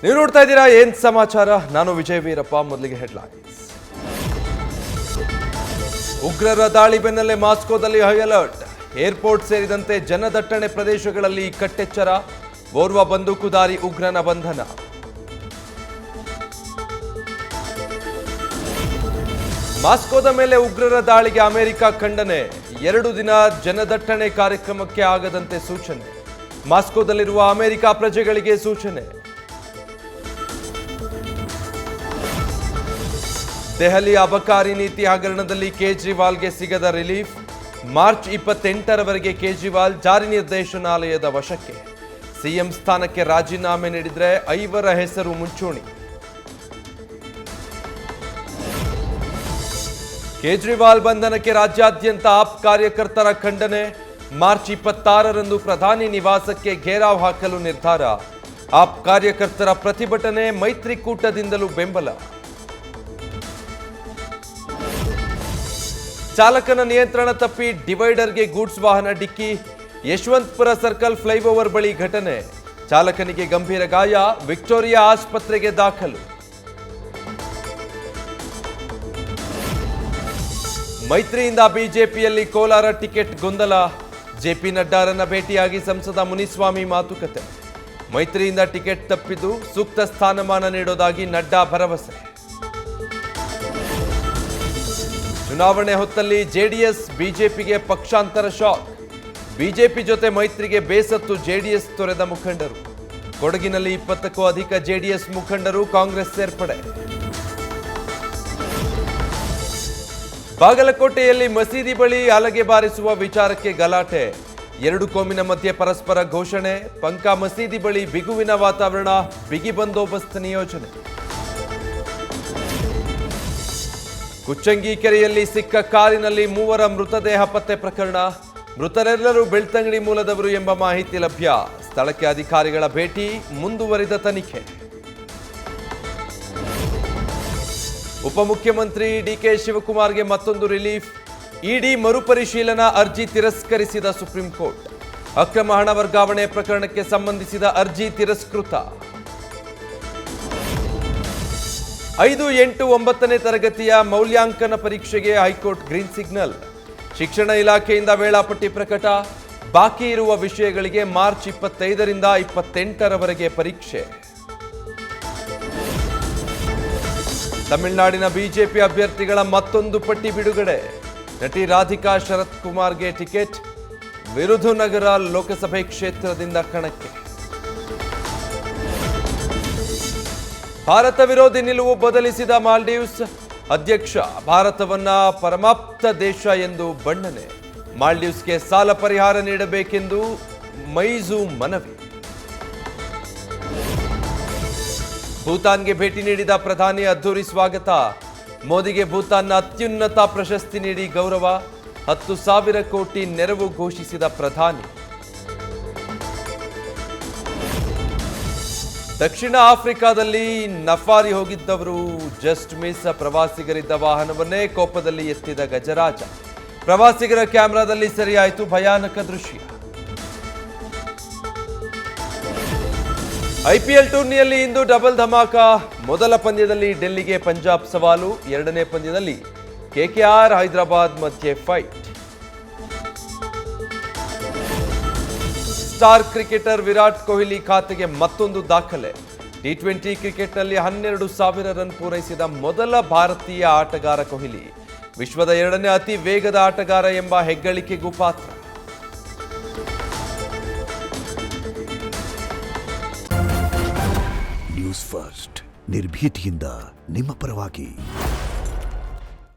ನೀವು ನೋಡ್ತಾ ಇದ್ದೀರಾ ಏನ್ ಸಮಾಚಾರ. ನಾನು ವಿಜಯ್ ವೀರಪ್ಪ. ಮೊದಲಿಗೆ ಹೆಡ್ಲೈನ್ಸ್. ಉಗ್ರರ ದಾಳಿ ಬೆನ್ನಲ್ಲೇ ಮಾಸ್ಕೋದಲ್ಲಿ ಹೈ ಅಲರ್ಟ್. ಏರ್ಪೋರ್ಟ್ ಸೇರಿದಂತೆ ಜನದಟ್ಟಣೆ ಪ್ರದೇಶಗಳಲ್ಲಿ ಕಟ್ಟೆಚ್ಚರ. ಓರ್ವ ಬಂದೂಕುದಾರಿ ಉಗ್ರನ ಬಂಧನ. ಮಾಸ್ಕೋದ ಮೇಲೆ ಉಗ್ರರ ದಾಳಿಗೆ ಅಮೆರಿಕ ಖಂಡನೆ. 2 ದಿನ ಜನದಟ್ಟಣೆ ಕಾರ್ಯಕ್ರಮಕ್ಕೆ ಆಗದಂತೆ ಸೂಚನೆ. ಮಾಸ್ಕೋದಲ್ಲಿರುವ ಅಮೆರಿಕ ಪ್ರಜೆಗಳಿಗೆ ಸೂಚನೆ. ದೆಹಲಿ ಅಬಕಾರಿ ನೀತಿ ಹಗರಣದಲ್ಲಿ ಕೇಜ್ರಿವಾಲ್ಗೆ ಸಿಗದ ರಿಲೀಫ್. ಮಾರ್ಚ್ 28ರವರೆಗೆ ಕೇಜ್ರಿವಾಲ್ ಜಾರಿ ನಿರ್ದೇಶನಾಲಯದ ವಶಕ್ಕೆ. ಸಿಎಂ ಸ್ಥಾನಕ್ಕೆ ರಾಜೀನಾಮೆ ನೀಡಿದರೆ 5 ಹೆಸರು ಮುಂಚೂಣಿ. ಕೇಜ್ರಿವಾಲ್ ಬಂಧನಕ್ಕೆ ರಾಜ್ಯಾದ್ಯಂತ ಆಪ್ ಕಾರ್ಯಕರ್ತರ ಖಂಡನೆ. ಮಾರ್ಚ್ 26ರಂದು ಪ್ರಧಾನಿ ನಿವಾಸಕ್ಕೆ ಘೇರಾವ್ ಹಾಕಲು ನಿರ್ಧಾರ. ಆಪ್ ಕಾರ್ಯಕರ್ತರ ಪ್ರತಿಭಟನೆ. ಮೈತ್ರಿಕೂಟದಿಂದಲೂ ಬೆಂಬಲ. ಚಾಲಕನ ನಿಯಂತ್ರಣ ತಪ್ಪಿ ಡಿವೈಡರ್ಗೆ ಗೂಡ್ಸ್ ವಾಹನ ಡಿಕ್ಕಿ. ಯಶವಂತಪುರ ಸರ್ಕಲ್ ಫ್ಲೈಓವರ್ ಬಳಿ ಘಟನೆ. ಚಾಲಕನಿಗೆ ಗಂಭೀರ ಗಾಯ. ವಿಕ್ಟೋರಿಯಾ ಆಸ್ಪತ್ರೆಗೆ ದಾಖಲು. ಮೈತ್ರಿಯಿಂದ ಬಿಜೆಪಿಯಲ್ಲಿ ಕೋಲಾರ ಟಿಕೆಟ್ ಗೊಂದಲ. ಜೆಪಿ ನಡ್ಡಾರನ್ನ ಭೇಟಿಯಾಗಿ ಸಂಸದ ಮುನಿಸ್ವಾಮಿ ಮಾತುಕತೆ. ಮೈತ್ರಿಯಿಂದ ಟಿಕೆಟ್ ತಪ್ಪಿದ್ದು ಸೂಕ್ತ ಸ್ಥಾನಮಾನ ನೀಡೋದಾಗಿ ನಡ್ಡಾ ಭರವಸೆ. ಚುನಾವಣೆ ಹೊತ್ತಲ್ಲಿ ಜೆಡಿಎಸ್ ಬಿಜೆಪಿಗೆ ಪಕ್ಷಾಂತರ ಶಾಕ್. ಬಿಜೆಪಿ ಜೊತೆ ಮೈತ್ರಿಗೆ ಬೇಸತ್ತು ಜೆಡಿಎಸ್ ತೊರೆದ ಮುಖಂಡರು. ಕೊಡಗಿನಲ್ಲಿ 20ಕ್ಕೂ ಅಧಿಕ ಜೆಡಿಎಸ್ ಮುಖಂಡರು ಕಾಂಗ್ರೆಸ್ ಸೇರ್ಪಡೆ. ಬಾಗಲಕೋಟೆಯಲ್ಲಿ ಮಸೀದಿ ಬಳಿ ಹಲಗೆ ಬಾರಿಸುವ ವಿಚಾರಕ್ಕೆ ಗಲಾಟೆ. 2 ಕೋಮಿನ ಮಧ್ಯೆ ಪರಸ್ಪರ ಘೋಷಣೆ. ಪಂಕಾ ಮಸೀದಿ ಬಳಿ ಬಿಗುವಿನ ವಾತಾವರಣ. ಬಿಗಿ ಬಂದೋಬಸ್ತ್ ನಿಯೋಜನೆ. ಕುಚ್ಚಂಗಿ ಕೆರೆಯಲ್ಲಿ ಸಿಕ್ಕ ಕಾರಿನಲ್ಲಿ 3 ಮೃತದೇಹ ಪತ್ತೆ ಪ್ರಕರಣ. ಮೃತರೆಲ್ಲರೂ ಬೆಳ್ತಂಗಡಿ ಮೂಲದವರು ಎಂಬ ಮಾಹಿತಿ ಲಭ್ಯ. ಸ್ಥಳಕ್ಕೆ ಅಧಿಕಾರಿಗಳ ಭೇಟಿ. ಮುಂದುವರಿದ ತನಿಖೆ. ಉಪಮುಖ್ಯಮಂತ್ರಿ ಡಿಕೆ ಶಿವಕುಮಾರ್ಗೆ ಮತ್ತೊಂದು ರಿಲೀಫ್. ಇಡಿ ಮರುಪರಿಶೀಲನಾ ಅರ್ಜಿ ತಿರಸ್ಕರಿಸಿದ ಸುಪ್ರೀಂ ಕೋರ್ಟ್. ಅಕ್ರಮ ಹಣ ವರ್ಗಾವಣೆ ಪ್ರಕರಣಕ್ಕೆ ಸಂಬಂಧಿಸಿದ ಅರ್ಜಿ ತಿರಸ್ಕೃತ. 5, 8, 9ನೇ ತರಗತಿಯ ಮೌಲ್ಯಾಂಕನ ಪರೀಕ್ಷೆಗೆ ಹೈಕೋರ್ಟ್ ಗ್ರೀನ್ ಸಿಗ್ನಲ್. ಶಿಕ್ಷಣ ಇಲಾಖೆಯಿಂದ ವೇಳಾಪಟ್ಟಿ ಪ್ರಕಟ. ಬಾಕಿ ಇರುವ ವಿಷಯಗಳಿಗೆ ಮಾರ್ಚ್ 25ರಿಂದ 28ರವರೆಗೆ ಪರೀಕ್ಷೆ. ತಮಿಳುನಾಡಿನ ಬಿಜೆಪಿ ಅಭ್ಯರ್ಥಿಗಳ ಮತ್ತೊಂದು ಪಟ್ಟಿ ಬಿಡುಗಡೆ. ನಟಿ ರಾಧಿಕಾ ಶರತ್ ಕುಮಾರ್ಗೆ ಟಿಕೆಟ್. ವಿರುಧುನಗರ ಲೋಕಸಭೆ ಕ್ಷೇತ್ರದಿಂದ ಕಣಕ್ಕೆ. ಭಾರತ ವಿರೋಧಿ ನಿಲುವು ಬದಲಿಸಿದ ಮಾಲ್ಡೀವ್ಸ್ ಅಧ್ಯಕ್ಷ. ಭಾರತವನ್ನ ಪರಮಾಪ್ತ ದೇಶ ಎಂದು ಬಣ್ಣನೆ. ಮಾಲ್ಡೀವ್ಸ್ಗೆ ಸಾಲ ಪರಿಹಾರ ನೀಡಬೇಕೆಂದು ಮೈಜು ಮನವಿ. ಭೂತಾನ್ಗೆ ಭೇಟಿ ನೀಡಿದ ಪ್ರಧಾನಿ ಅದ್ದೂರಿ ಸ್ವಾಗತ. ಮೋದಿಗೆ ಭೂತಾನ್ನ ಅತ್ಯುನ್ನತ ಪ್ರಶಸ್ತಿ ನೀಡಿ ಗೌರವ. 10,000 ಕೋಟಿ ನೆರವು ಘೋಷಿಸಿದ ಪ್ರಧಾನಿ. ದಕ್ಷಿಣ ಆಫ್ರಿಕಾದಲ್ಲಿ ನಫಾರಿ ಹೋಗಿದ್ದವರು ಜಸ್ಟ್ ಮಿಸ್. ಪ್ರವಾಸಿಗರಿದ್ದ ವಾಹನವನ್ನೇ ಕೋಪದಲ್ಲಿ ಎತ್ತಿದ ಗಜರಾಜ. ಪ್ರವಾಸಿಗರ ಕ್ಯಾಮೆರಾದಲ್ಲಿ ಸೆರೆಯಾಯಿತು ಭಯಾನಕ ದೃಶ್ಯ. ಐಪಿಎಲ್ ಟೂರ್ನಿಯಲ್ಲಿ ಇಂದು ಡಬಲ್ ಧಮಾಕ. ಮೊದಲ ಪಂದ್ಯದಲ್ಲಿ ಡೆಲ್ಲಿಗೆ ಪಂಜಾಬ್ ಸವಾಲು. 2ನೇ ಪಂದ್ಯದಲ್ಲಿ ಕೆಕೆಆರ್ ಹೈದರಾಬಾದ್ ಮಧ್ಯೆ fight. Star cricketer Virat Kohli ಖಾತೆಗೆ ಮತ್ತೊಂದು ದಾಖಲೆ. ಟಿ20 ಕ್ರಿಕೆಟ್ನಲ್ಲಿ 12,000 ರನ್ ಪೂರೈಸಿದ ಮೊದಲ ಭಾರತೀಯ ಆಟಗಾರ ಕೊಹ್ಲಿ. ವಿಶ್ವದ 2ನೇ ಅತಿ ವೇಗದ ಆಟಗಾರ ಎಂಬ ಹೆಗ್ಗಳಿಕೆಗೂ ಪಾತ್ರ. ನ್ಯೂಸ್ ಫಸ್ಟ್ ನಿರ್ಭೀತಿಯಿಂದ ನಿಮ್ಮ ಪರವಾಗಿ.